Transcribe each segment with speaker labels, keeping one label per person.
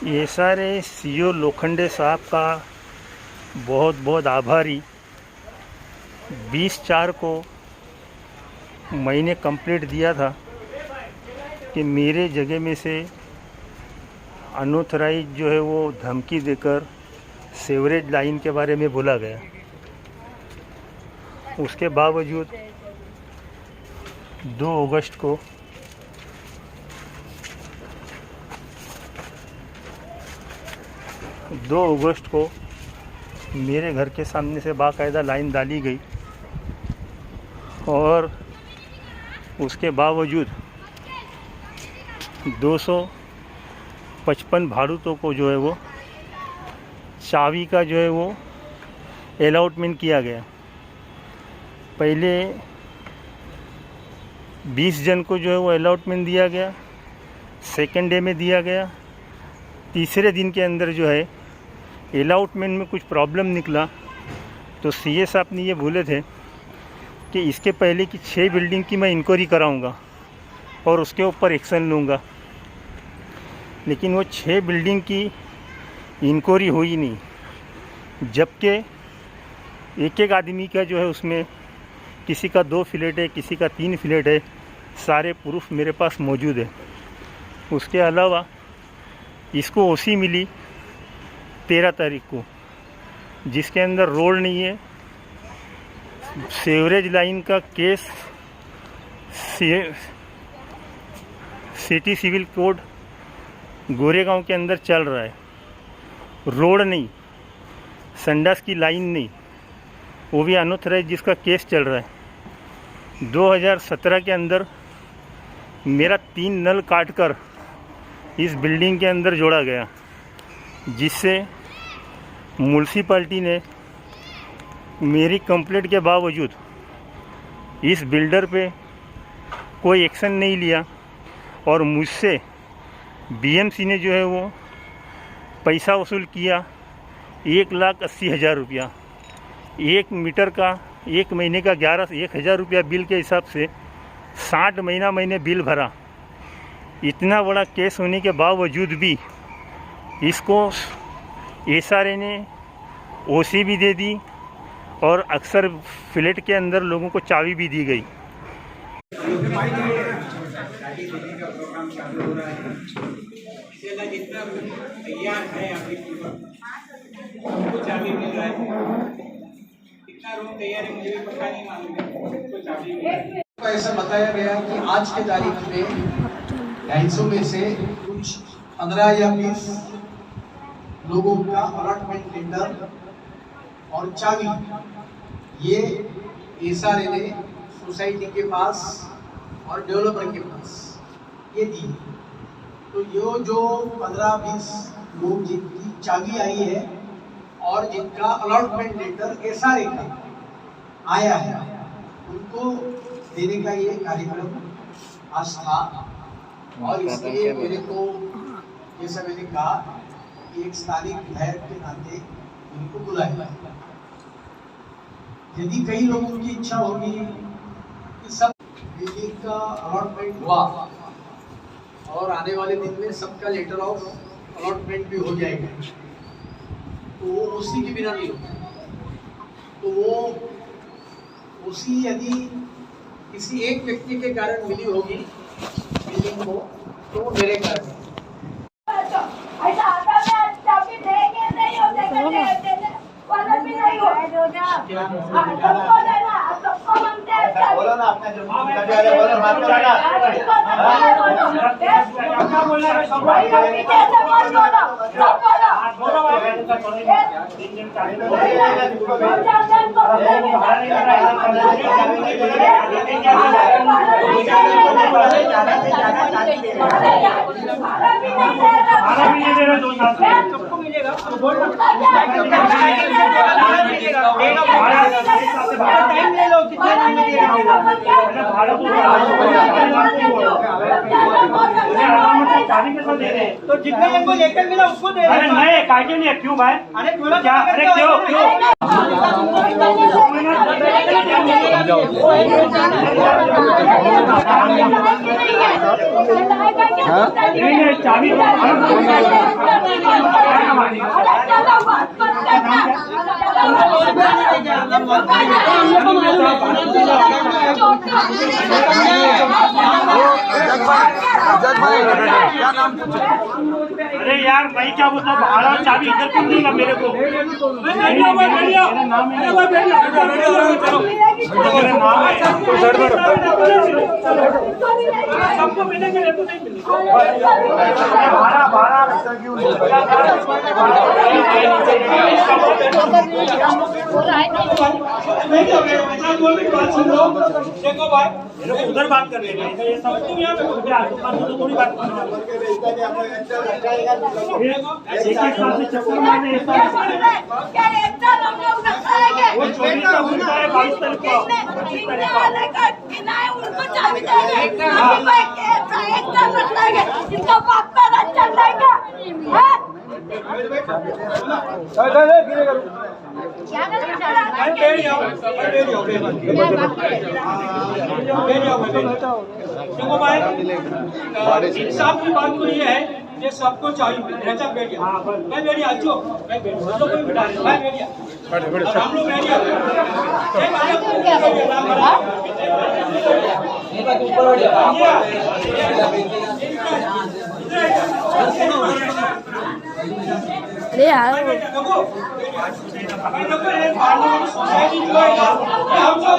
Speaker 1: ये सारे सीओ लोखंडे साहब का बहुत बहुत आभारी। 20/4 को मैंने कंप्लीट दिया था कि मेरे जगह में से अनऑथराइज जो है वो धमकी देकर सीवरेज लाइन के बारे में बोला गया। उसके बावजूद 2 अगस्त को मेरे घर के सामने से बाकायदा लाइन डाली गई और उसके बावजूद 255 भाड़ुतों को जो है वो चाबी का जो है वो अलॉटमेंट किया गया। पहले 20 जन को जो है वो अलॉटमेंट दिया गया, सेकेंड डे में दिया गया। तीसरे दिन के अंदर जो है अलॉटमेंट में कुछ प्रॉब्लम निकला तो सीए साहब ने ये बोले थे कि इसके पहले की 6 बिल्डिंग की मैं इंक्वायरी कराऊंगा और उसके ऊपर एक्शन लूँगा। लेकिन वो 6 बिल्डिंग की इंक्वायरी हुई नहीं, जबकि एक आदमी का जो है उसमें किसी का 2 फ्लैट है, किसी का 3 फ्लैट है। सारे प्रूफ मेरे पास मौजूद है। उसके अलावा इसको ओसी मिली 13 तारीख को, जिसके अंदर रोड नहीं है। सीवरेज लाइन का case city civil code Goregaon के अंदर चल रहा है। रोड नहीं, संडास की लाइन नहीं, वो भी अनऑथराइज जिसका केस चल रहा है। 2017 के अंदर मेरा 3 नल काटकर इस बिल्डिंग के अंदर जोड़ा गया, जिससे म्युनिसिपैलिटी ने मेरी कंप्लेंट के बावजूद इस बिल्डर पे कोई एक्शन नहीं लिया और मुझसे बीएमसी ने जो है वो पैसा वसूल किया 1,80,000 रुपया। 1 मीटर का 1 महीने का 1,000 रुपया बिल के हिसाब से 60 महीना मैंने बिल भरा। इतना बड़ा केस होने के बावजूद भी इसको एसआरए ने ओसी भी दे दी और अक्सर फ्लैट के अंदर लोगों को चाबी भी दी गई।
Speaker 2: ऐसा बताया गया कि आज के तारीख में 250 में से कुछ 15 या 20 लोगों का अलॉटमेंट लेटर और चाबी ये एसआरए ने सोसाइटी के पास और डेवलपर के पास ये दी। तो ये जो 15-20 लोग जिनकी चाबी आई है और जिनका अलॉटमेंट लेटर एसआरए का आया है, उनको देने का ये कार्यक्रम आज था। और इसलिए मेरे को जैसा मैंने कहा एक स्थानीय विधायक के नाते उनको बुलाया। यदि कई लोगों की इच्छा होगी कि सब बिल्डिंग का अलॉटमेंट हुआ और आने वाले दिन में सबका लेटर ऑफ अलॉटमेंट भी हो जाएगा, तो वो उसी के बिना नहीं होता। तो वो उसी यदि किसी एक व्यक्ति के कारण मिली होगी बिल्डिंग को, तो वो मेरे कारण
Speaker 3: तो जितने इनको लेकर मिला उसको दे रहे हैं।
Speaker 4: नहीं काटे नहीं, क्यों भाई?
Speaker 3: अरे थोड़ा
Speaker 4: क्या? अरे क्यों
Speaker 1: अरे यार भाई क्या बोलता हूँ, भाड़ा चाबी इधर क्यों देगा मेरे को?
Speaker 3: सबको मिलेंगे तो नहीं मिलेगा। देखो भाई उधर बात कर रहे हैं, ये सब तुम यहाँ पे थोड़ी बात कर देखो भाई इंसाफ की बात तो ये है ये सबको चाहिए रहता बैठिया मैं बैठिया अच्छो मैं बैठिया कोई बिठा नहीं मैं बैठिया हम लोग बैठिया
Speaker 4: अरे यार
Speaker 3: सोसाइटी जो है हम सब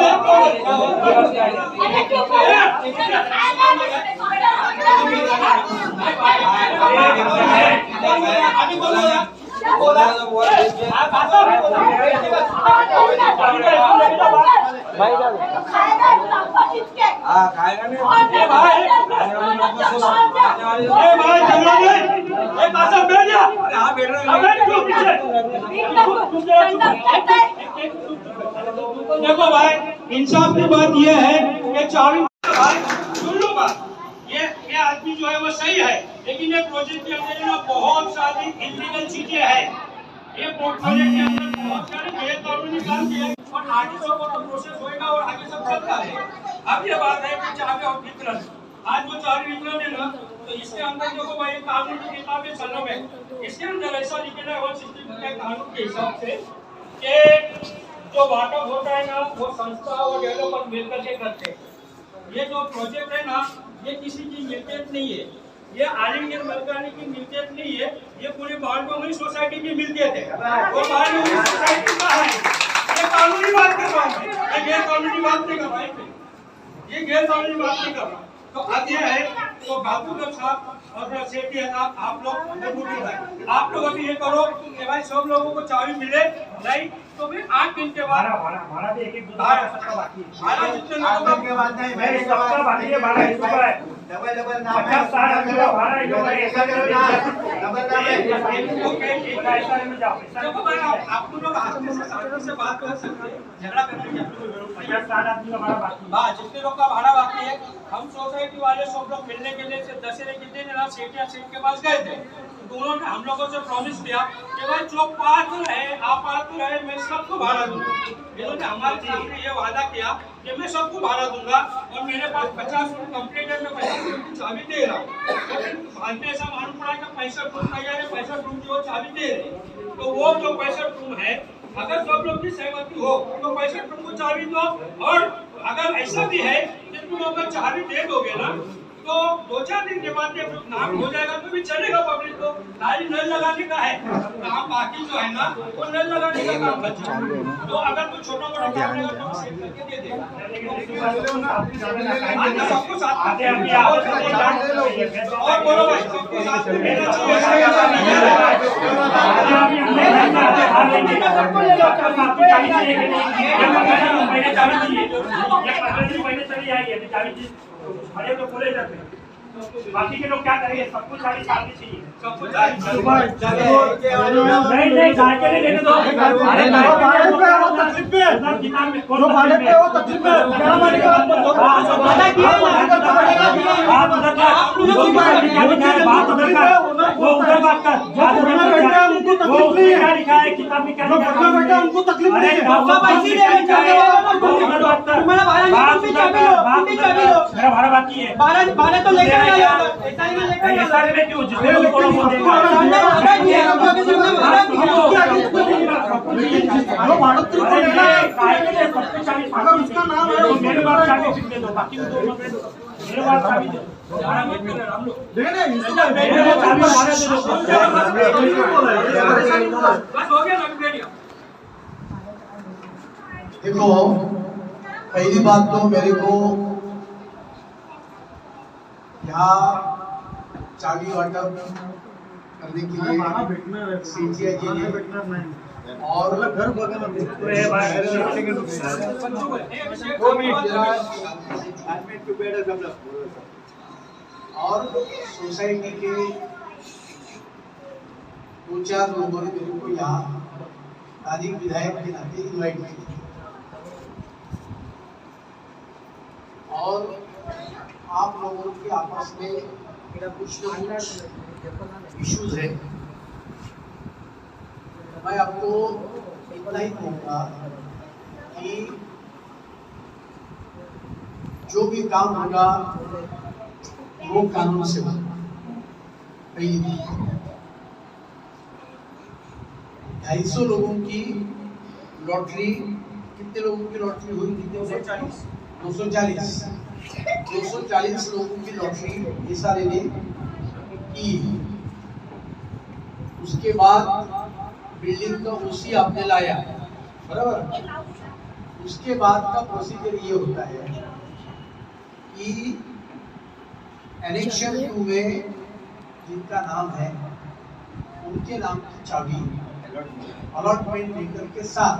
Speaker 3: देखो भाई इंसाफ की बात यह है कि चाबी सुन लो बात ये आदमी जो है वो सही है, लेकिन ये प्रोजेक्ट के अंदर ना बहुत सारी इलीगल चीजें हैं। ये प्रोजेक्ट के अंदर बहुत सारे गैर कानूनी काम किए और आगे सब वो प्रोसेस होएगा और आगे सब चलता है। अब ये बात है कि चाबी और वितरण, आज वो चाबी वितरण है ना, तो इसके अंदर देखो भाई कानून की किताबें चलो में इसके अंदर ऐसा लिखा है 160 के कानून के हिसाब से कि जो वाटअप होता है ना वो संस्था और डेवलपर मिलकर के करते हैं। ये जो प्रोजेक्ट है ना ये किसी की मिल्कियत नहीं है, ये ऑल इंडियन मलकानी की मिल्कियत नहीं है, ये पूरी बालडोंगरी सोसाइटी की मिल्कियत है और बालडोंगरी सोसाइटी का है। ये कानूनी बात कर रहा हूँ, ये गैर कानूनी बात नहीं कर रहा है, ये गैर कानूनी बात नहीं कर रहा। तो अब ये है तो बाबू साहब और सेठी है आप लोग अभी ये करो कि भाई सब लोगों को चाबी मिले नहीं तो भी 8 दिन के बाद भाड़ा भी एक भाड़ा जितने लोगों के बाद नहीं मैं सबका बाकी है भाड़ा इस पर डबल नाम 50 60 भाड़ा जो है ऐसा डबल नाम है। ओके ठीक है ऐसा में जाओ देखो भाई आप लोग आदमी से बात कर सकते हैं, झगड़ा करने की आप लोग 50 60 आदमी का भाड़ा बाकी हां जितने लोग का भाड़ा बाकी है हम सोसाइटी वाले सब लोग मिलने के लिए दशहरे के दिन ना सेठ के पास गए थे। दोनों ने हम लोगों से प्रॉमिस किया कि भाई जो पात्र है आप पात्र है मैं सबको भाड़ा दूंगा। इन्होंने हमारे सामने ये वादा किया कि मैं सबको भाड़ा दूंगा और मेरे पास 50 रूम कंप्लीट है, मैं 50 रूम की चाबी दे रहा हूँ। बाद में ऐसा मालूम पड़ा कि 65 रूम तैयार है, 65 रूम की वो चाबी दे रहे। तो वो जो 65 रूम है अगर सब लोग की सहमति हो तो 65 रूम को चाबी दो, और अगर ऐसा भी है कि तुम अगर चाबी दे दोगे ना तो 2-4 दिन के बाद जब नाम हो जाएगा तो भी चलेगा पब्लिक को। खाली नल लगाने का है काम, बाकी जो है ना वो नल लगाने का काम बचा। तो अगर कोई छोटा मोटा काम रहेगा तो सेट करके दे देगा। सबको साथ और बोलो भाई सबको साथ में रहना चाहिए। तो बोले जाते हैं बाकी के लोग क्या करेंगे, सबको चाबी चाहिए, सबको चाबी नहीं जाके नहीं देने दो। तकलीफ में जो वादे पे वो तकलीफ में क्या मालिक वादा किए आप उधर का बात उधर का वो उधर बात कर बैठा उनको तकलीफ नहीं है, क्या लिखा है किताब में, क्या लिखा है बैठा उनको तकलीफ नहीं है।
Speaker 5: मेरा भाड़ा बाकी है, भाड़ा तो लेकर
Speaker 3: अगर उसका नाम है
Speaker 5: मेरे बात दे दो, बाकी मेरे बात
Speaker 2: देखो, पहली बात तो मेरे को यहाँ चाबी वाटप करने के लिए सीजीआई जी ने और घर और सोसाइटी के 2-4 लोगों ने मेरे को यहाँ तारीख विधायक के नाते इन्वाइट किया और आप लोगों के आपस में कुछ न कुछ इश्यूज है। मैं आपको इतना ही कहूँगा कि जो भी काम होगा वो कानून से होगा। 250 लोगों की लॉटरी, कितने लोगों की लॉटरी हुई? 240 लोगों की लॉटरी इस साल ने की। उसके बाद बिल्डिंग का ओसी आपने लाया, बराबर। उसके बाद का प्रोसीजर ये होता है कि एनेक्शन 2 में जिनका नाम है उनके नाम की चाबी अलॉटमेंट लेटर के साथ